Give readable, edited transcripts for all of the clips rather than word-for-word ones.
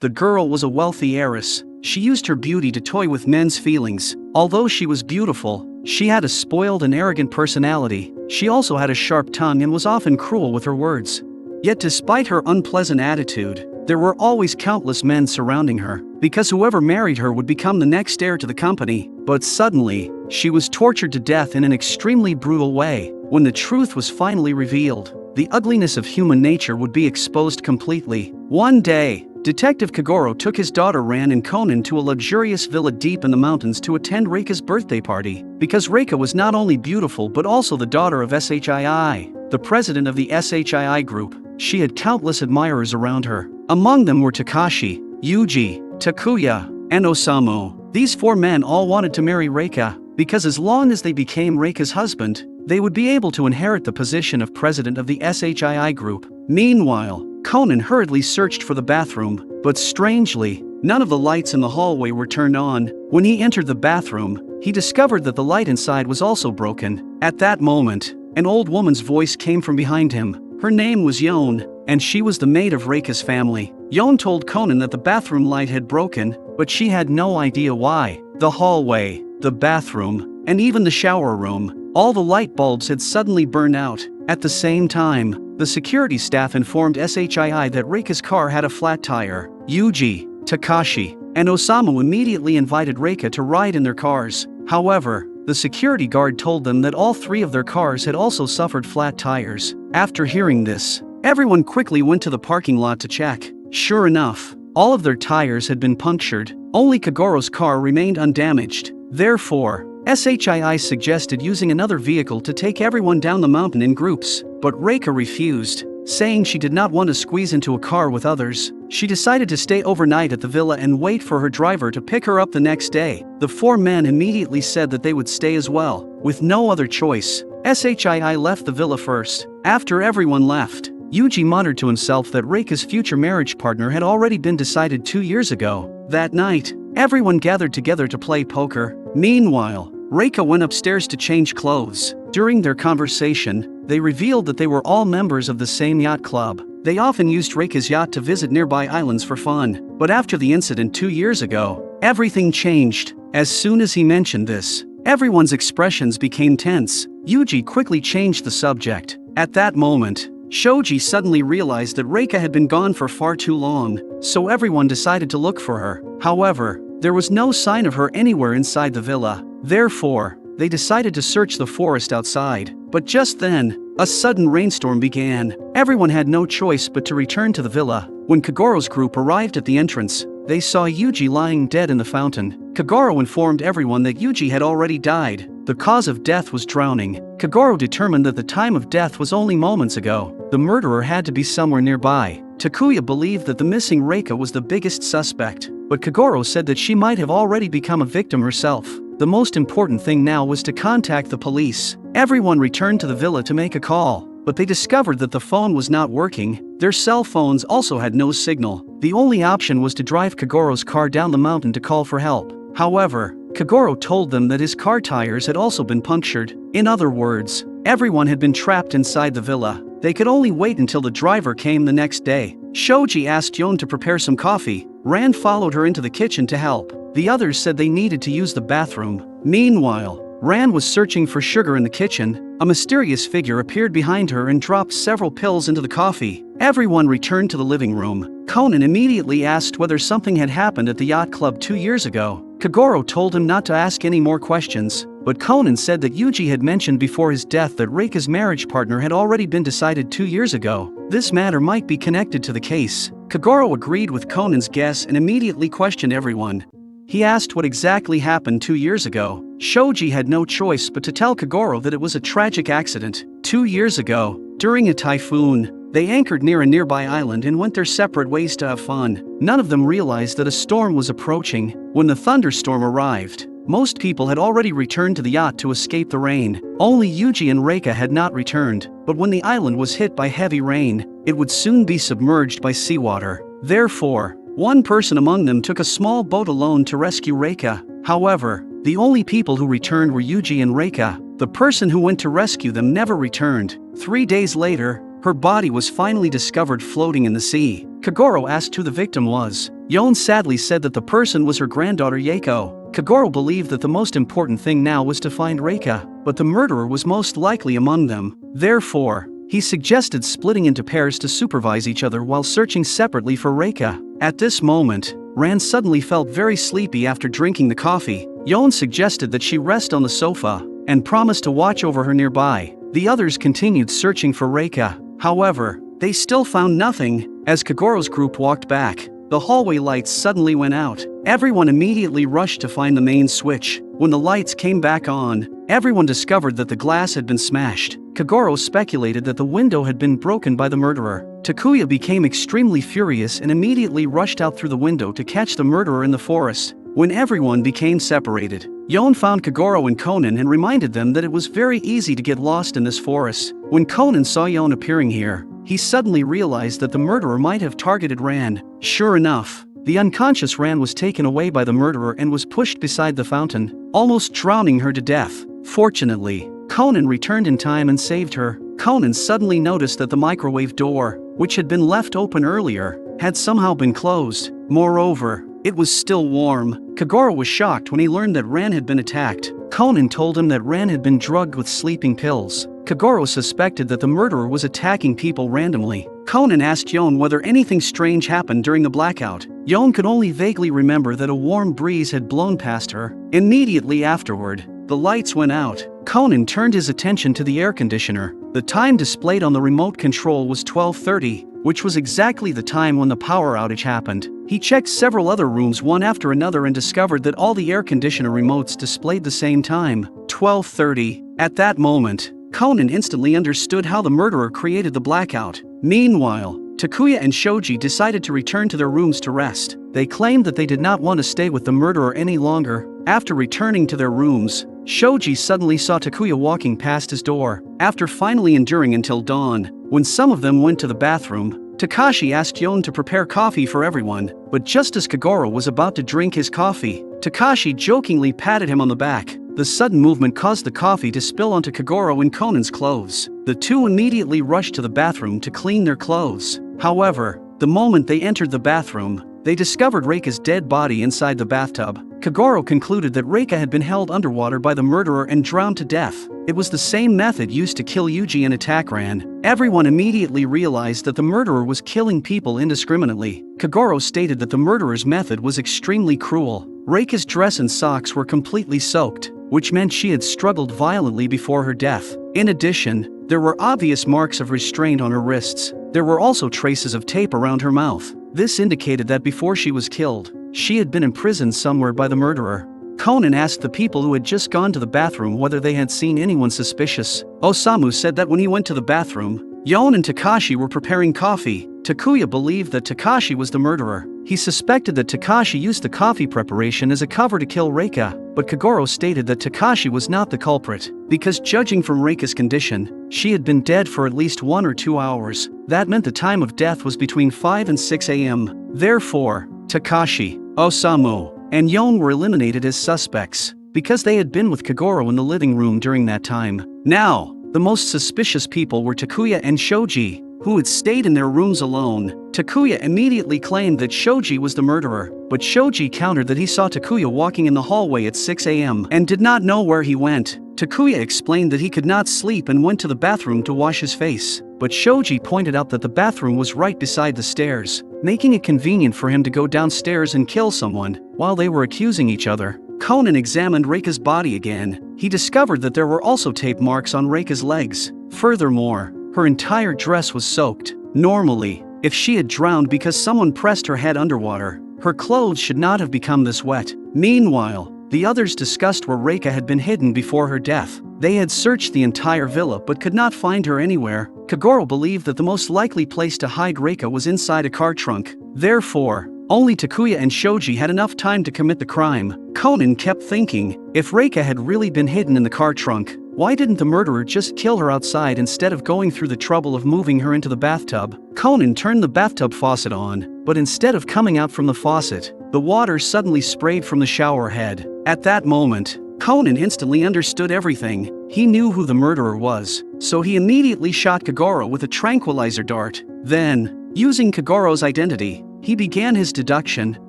The girl was a wealthy heiress. She used her beauty to toy with men's feelings. Although she was beautiful, she had a spoiled and arrogant personality. She also had a sharp tongue and was often cruel with her words. Yet despite her unpleasant attitude, there were always countless men surrounding her, because whoever married her would become the next heir to the company. But suddenly, she was tortured to death in an extremely brutal way. When the truth was finally revealed, the ugliness of human nature would be exposed completely. One day, Detective Kagoro took his daughter Ran and Conan to a luxurious villa deep in the mountains to attend Reika's birthday party. Because Reika was not only beautiful but also the daughter of Shii, the president of the Shii group, she had countless admirers around her. Among them were Takashi, Yuji, Takuya, and Osamu. These four men all wanted to marry Reika, because as long as they became Reika's husband, they would be able to inherit the position of president of the Shii group. Meanwhile, Conan hurriedly searched for the bathroom, but strangely, none of the lights in the hallway were turned on. When he entered the bathroom, he discovered that the light inside was also broken. At that moment, an old woman's voice came from behind him. Her name was Yon, and she was the maid of Reika's family. Yon told Conan that the bathroom light had broken, but she had no idea why. The hallway, the bathroom, and even the shower room, all the light bulbs had suddenly burned out. At the same time, the security staff informed Shii that Reika's car had a flat tire. Yuji, Takashi, and Osamu immediately invited Reika to ride in their cars. However, the security guard told them that all three of their cars had also suffered flat tires. After hearing this, everyone quickly went to the parking lot to check. Sure enough, all of their tires had been punctured. Only Kagoro's car remained undamaged. Therefore, Shii suggested using another vehicle to take everyone down the mountain in groups, but Reika refused, saying she did not want to squeeze into a car with others. She decided to stay overnight at the villa and wait for her driver to pick her up the next day. The four men immediately said that they would stay as well. With no other choice, Shii left the villa first. After everyone left, Yuji muttered to himself that Reika's future marriage partner had already been decided 2 years ago. That night, everyone gathered together to play poker. Meanwhile, Reika went upstairs to change clothes. During their conversation, they revealed that they were all members of the same yacht club. They often used Reika's yacht to visit nearby islands for fun. But after the incident 2 years ago, everything changed. As soon as he mentioned this, everyone's expressions became tense. Yuji quickly changed the subject. At that moment, Shoji suddenly realized that Reika had been gone for far too long, so everyone decided to look for her. However, there was no sign of her anywhere inside the villa. Therefore, they decided to search the forest outside. But just then, a sudden rainstorm began. Everyone had no choice but to return to the villa. When Kagoro's group arrived at the entrance, they saw Yuji lying dead in the fountain. Kagoro informed everyone that Yuji had already died. The cause of death was drowning. Kagoro determined that the time of death was only moments ago. The murderer had to be somewhere nearby. Takuya believed that the missing Reika was the biggest suspect, but Kagoro said that she might have already become a victim herself. The most important thing now was to contact the police. Everyone returned to the villa to make a call, but they discovered that the phone was not working. Their cell phones also had no signal. The only option was to drive Kagoro's car down the mountain to call for help. However, Kagoro told them that his car tires had also been punctured. In other words, everyone had been trapped inside the villa. They could only wait until the driver came the next day. Shoji asked Yon to prepare some coffee. Ran followed her into the kitchen to help. The others said they needed to use the bathroom. Meanwhile, Ran was searching for sugar in the kitchen. A mysterious figure appeared behind her and dropped several pills into the coffee. Everyone returned to the living room. Conan immediately asked whether something had happened at the yacht club 2 years ago. Kagoro told him not to ask any more questions, but Conan said that Yuji had mentioned before his death that Reika's marriage partner had already been decided 2 years ago. This matter might be connected to the case. Kagoro agreed with Conan's guess and immediately questioned everyone. He asked what exactly happened 2 years ago. Shoji had no choice but to tell Kagoro that it was a tragic accident. 2 years ago, during a typhoon, they anchored near a nearby island and went their separate ways to have fun. None of them realized that a storm was approaching. When the thunderstorm arrived, most people had already returned to the yacht to escape the rain. Only Yuji and Reika had not returned, but when the island was hit by heavy rain, it would soon be submerged by seawater. Therefore, one person among them took a small boat alone to rescue Reika. However, the only people who returned were Yuji and Reika. The person who went to rescue them never returned. 3 days later, her body was finally discovered floating in the sea. Kagoro asked who the victim was. Yon sadly said that the person was her granddaughter Yako. Kagoro believed that the most important thing now was to find Reika, but the murderer was most likely among them. Therefore, he suggested splitting into pairs to supervise each other while searching separately for Reika. At this moment, Ran suddenly felt very sleepy after drinking the coffee. Yon suggested that she rest on the sofa and promised to watch over her nearby. The others continued searching for Reika. However, they still found nothing. As Kagoro's group walked back, the hallway lights suddenly went out. Everyone immediately rushed to find the main switch. When the lights came back on, everyone discovered that the glass had been smashed. Kagoro speculated that the window had been broken by the murderer. Takuya became extremely furious and immediately rushed out through the window to catch the murderer in the forest. When everyone became separated, Yon found Kagoro and Conan and reminded them that it was very easy to get lost in this forest. When Conan saw Yon appearing here, he suddenly realized that the murderer might have targeted Ran. Sure enough, the unconscious Ran was taken away by the murderer and was pushed beside the fountain, almost drowning her to death. Fortunately, Conan returned in time and saved her. Conan suddenly noticed that the microwave door, which had been left open earlier, had somehow been closed. Moreover, it was still warm. Kagoro was shocked when he learned that Ran had been attacked. Conan told him that Ran had been drugged with sleeping pills. Kagoro suspected that the murderer was attacking people randomly. Conan asked Yon whether anything strange happened during the blackout. Yon could only vaguely remember that a warm breeze had blown past her. Immediately afterward, the lights went out. Conan turned his attention to the air conditioner. The time displayed on the remote control was 12:30, which was exactly the time when the power outage happened. He checked several other rooms one after another and discovered that all the air conditioner remotes displayed the same time, 12:30. At that moment, Conan instantly understood how the murderer created the blackout. Meanwhile, Takuya and Shoji decided to return to their rooms to rest. They claimed that they did not want to stay with the murderer any longer. After returning to their rooms, Shoji suddenly saw Takuya walking past his door. After finally enduring until dawn, when some of them went to the bathroom, Takashi asked Yon to prepare coffee for everyone, but just as Kagoro was about to drink his coffee, Takashi jokingly patted him on the back. The sudden movement caused the coffee to spill onto Kagoro and Conan's clothes. The two immediately rushed to the bathroom to clean their clothes. However, the moment they entered the bathroom, they discovered Reika's dead body inside the bathtub. Kagoro concluded that Reika had been held underwater by the murderer and drowned to death. It was the same method used to kill Yuji and attack Ran. Everyone immediately realized that the murderer was killing people indiscriminately. Kagoro stated that the murderer's method was extremely cruel. Reika's dress and socks were completely soaked, which meant she had struggled violently before her death. In addition, there were obvious marks of restraint on her wrists. There were also traces of tape around her mouth. This indicated that before she was killed, she had been imprisoned somewhere by the murderer. Conan asked the people who had just gone to the bathroom whether they had seen anyone suspicious. Osamu said that when he went to the bathroom, Yon and Takashi were preparing coffee. Takuya believed that Takashi was the murderer. He suspected that Takashi used the coffee preparation as a cover to kill Reika, but Kagoro stated that Takashi was not the culprit, because judging from Reika's condition, she had been dead for at least 1 or 2 hours. That meant the time of death was between 5 and 6 a.m. Therefore, Takashi, Osamu, and Yon were eliminated as suspects, because they had been with Kagoro in the living room during that time. Now, the most suspicious people were Takuya and Shoji, who had stayed in their rooms alone. Takuya immediately claimed that Shoji was the murderer, but Shoji countered that he saw Takuya walking in the hallway at 6 a.m. and did not know where he went. Takuya explained that he could not sleep and went to the bathroom to wash his face, but Shoji pointed out that the bathroom was right beside the stairs, making it convenient for him to go downstairs and kill someone. While they were accusing each other, Conan examined Reika's body again. He discovered that there were also tape marks on Reika's legs. Furthermore, her entire dress was soaked. Normally, if she had drowned because someone pressed her head underwater, her clothes should not have become this wet. Meanwhile, the others discussed where Reika had been hidden before her death. They had searched the entire villa but could not find her anywhere. Kagoro believed that the most likely place to hide Reika was inside a car trunk. Therefore, only Takuya and Shoji had enough time to commit the crime. Conan kept thinking, if Reika had really been hidden in the car trunk, why didn't the murderer just kill her outside instead of going through the trouble of moving her into the bathtub? Conan turned the bathtub faucet on, but instead of coming out from the faucet, the water suddenly sprayed from the shower head. At that moment, Conan instantly understood everything. He knew who the murderer was, so he immediately shot Kagoro with a tranquilizer dart. Then, using Kagoro's identity, he began his deduction.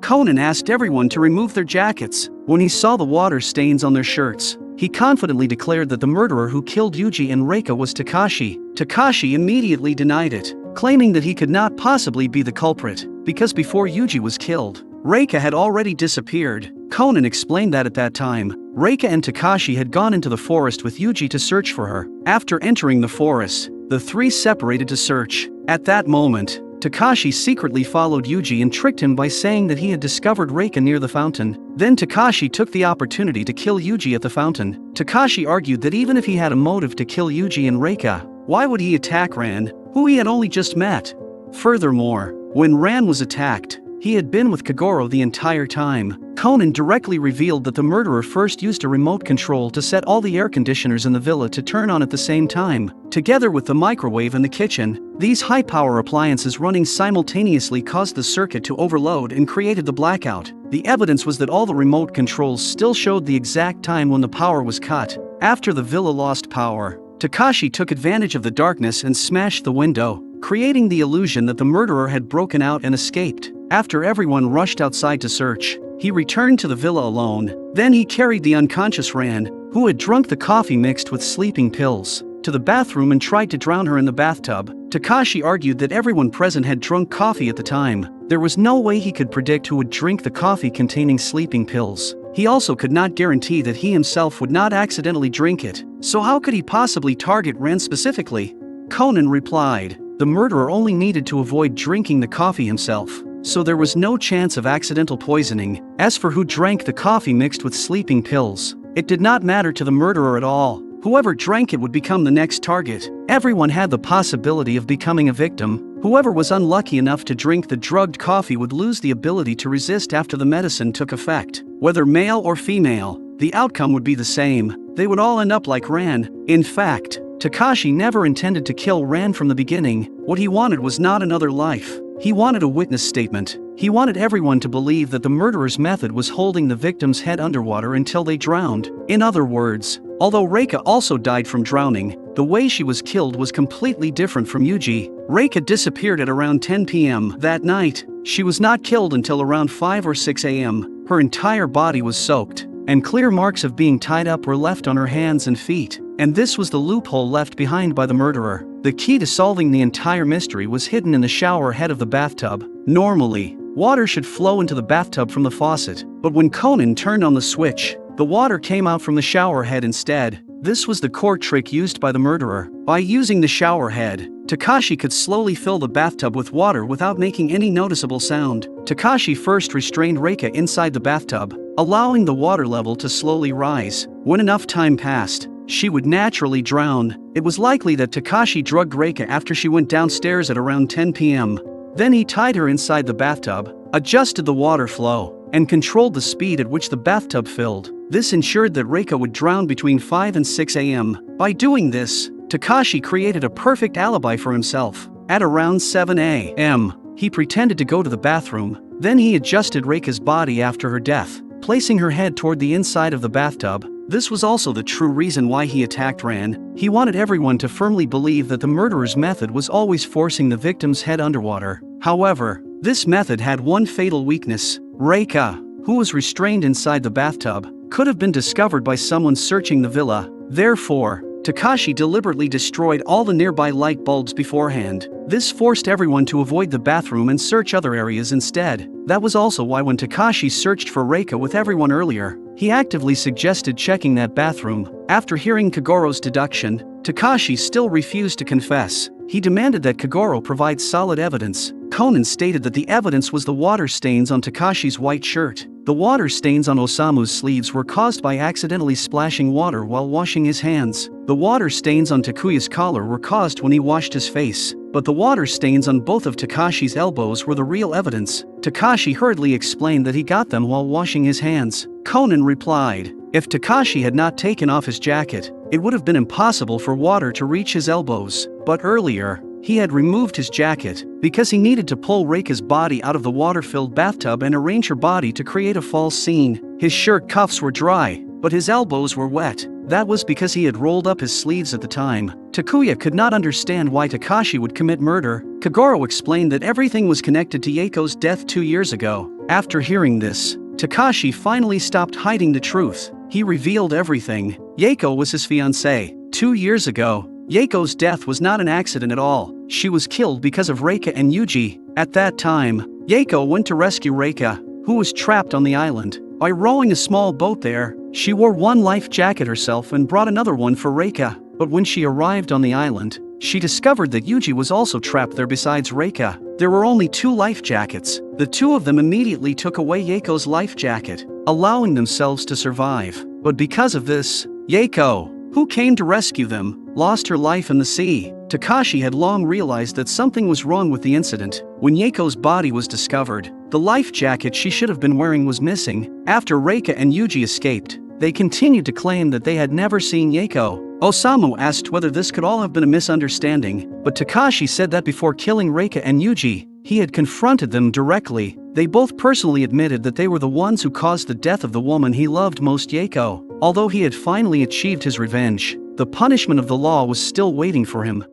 Conan asked everyone to remove their jackets. When he saw the water stains on their shirts, he confidently declared that the murderer who killed Yuji and Reika was Takashi. Takashi immediately denied it, claiming that he could not possibly be the culprit, because before Yuji was killed, Reika had already disappeared. Conan explained that at that time, Reika and Takashi had gone into the forest with Yuji to search for her. After entering the forest, the three separated to search. At that moment, Takashi secretly followed Yuji and tricked him by saying that he had discovered Reika near the fountain. Then Takashi took the opportunity to kill Yuji at the fountain. Takashi argued that even if he had a motive to kill Yuji and Reika, why would he attack Ran, who he had only just met? Furthermore, when Ran was attacked, he had been with Kagoro the entire time. Conan directly revealed that the murderer first used a remote control to set all the air conditioners in the villa to turn on at the same time. Together with the microwave in the kitchen, these high-power appliances running simultaneously caused the circuit to overload and created the blackout. The evidence was that all the remote controls still showed the exact time when the power was cut. After the villa lost power, Takashi took advantage of the darkness and smashed the window, creating the illusion that the murderer had broken out and escaped. After everyone rushed outside to search, he returned to the villa alone. Then he carried the unconscious Ran, who had drunk the coffee mixed with sleeping pills, to the bathroom and tried to drown her in the bathtub. Takashi argued that everyone present had drunk coffee at the time. There was no way he could predict who would drink the coffee containing sleeping pills. He also could not guarantee that he himself would not accidentally drink it. So how could he possibly target Ran specifically? Conan replied, the murderer only needed to avoid drinking the coffee himself, so there was no chance of accidental poisoning. As for who drank the coffee mixed with sleeping pills, it did not matter to the murderer at all. Whoever drank it would become the next target. Everyone had the possibility of becoming a victim. Whoever was unlucky enough to drink the drugged coffee would lose the ability to resist after the medicine took effect. Whether male or female, the outcome would be the same. They would all end up like Ran. In fact, Takashi never intended to kill Ran from the beginning. What he wanted was not another life. He wanted a witness statement. He wanted everyone to believe that the murderer's method was holding the victim's head underwater until they drowned. In other words, although Reika also died from drowning, the way she was killed was completely different from Yuji. Reika disappeared at around 10 p.m. that night. She was not killed until around 5 or 6 a.m. Her entire body was soaked, and clear marks of being tied up were left on her hands and feet. And this was the loophole left behind by the murderer. The key to solving the entire mystery was hidden in the shower head of the bathtub. Normally, water should flow into the bathtub from the faucet, but when Conan turned on the switch, the water came out from the shower head instead. This was the core trick used by the murderer. By using the shower head, Takashi could slowly fill the bathtub with water without making any noticeable sound. Takashi first restrained Reika inside the bathtub, allowing the water level to slowly rise. When enough time passed, she would naturally drown. It was likely that Takashi drugged Reika after she went downstairs at around 10 p.m. Then he tied her inside the bathtub, adjusted the water flow, and controlled the speed at which the bathtub filled. This ensured that Reika would drown between 5 and 6 a.m. By doing this, Takashi created a perfect alibi for himself. At around 7 a.m., he pretended to go to the bathroom. Then he adjusted Reika's body after her death, placing her head toward the inside of the bathtub. This was also the true reason why he attacked Ran. He wanted everyone to firmly believe that the murderer's method was always forcing the victim's head underwater. However, this method had one fatal weakness. Reika, who was restrained inside the bathtub, could have been discovered by someone searching the villa. Therefore, Takashi deliberately destroyed all the nearby light bulbs beforehand. This forced everyone to avoid the bathroom and search other areas instead. That was also why when Takashi searched for Reika with everyone earlier, he actively suggested checking that bathroom. After hearing Kagoro's deduction, Takashi still refused to confess. He demanded that Kagoro provide solid evidence. Conan stated that the evidence was the water stains on Takashi's white shirt. The water stains on Osamu's sleeves were caused by accidentally splashing water while washing his hands. The water stains on Takuya's collar were caused when he washed his face. But the water stains on both of Takashi's elbows were the real evidence. Takashi hurriedly explained that he got them while washing his hands. Conan replied, if Takashi had not taken off his jacket, it would have been impossible for water to reach his elbows. But earlier, he had removed his jacket because he needed to pull Reika's body out of the water-filled bathtub and arrange her body to create a false scene. His shirt cuffs were dry, but his elbows were wet. That was because he had rolled up his sleeves at the time. Takuya could not understand why Takashi would commit murder. Kagoro explained that everything was connected to Yako's death 2 years ago. After hearing this, Takashi finally stopped hiding the truth. He revealed everything. Yako was his fiancée. 2 years ago, Yako's death was not an accident at all. She was killed because of Reika and Yuji. At that time, Yako went to rescue Reika, who was trapped on the island. By rowing a small boat there, she wore one life jacket herself and brought another one for Reika. But when she arrived on the island, she discovered that Yuji was also trapped there besides Reika. There were only 2 life jackets. The 2 of them immediately took away Yako's life jacket, allowing themselves to survive. But because of this, Yako, who came to rescue them, lost her life in the sea. Takashi had long realized that something was wrong with the incident. When Yako's body was discovered, the life jacket she should have been wearing was missing. After Reika and Yuji escaped, they continued to claim that they had never seen Yako. Osamu asked whether this could all have been a misunderstanding, but Takashi said that before killing Reika and Yuji, he had confronted them directly. They both personally admitted that they were the ones who caused the death of the woman he loved most, Yako. Although he had finally achieved his revenge, the punishment of the law was still waiting for him.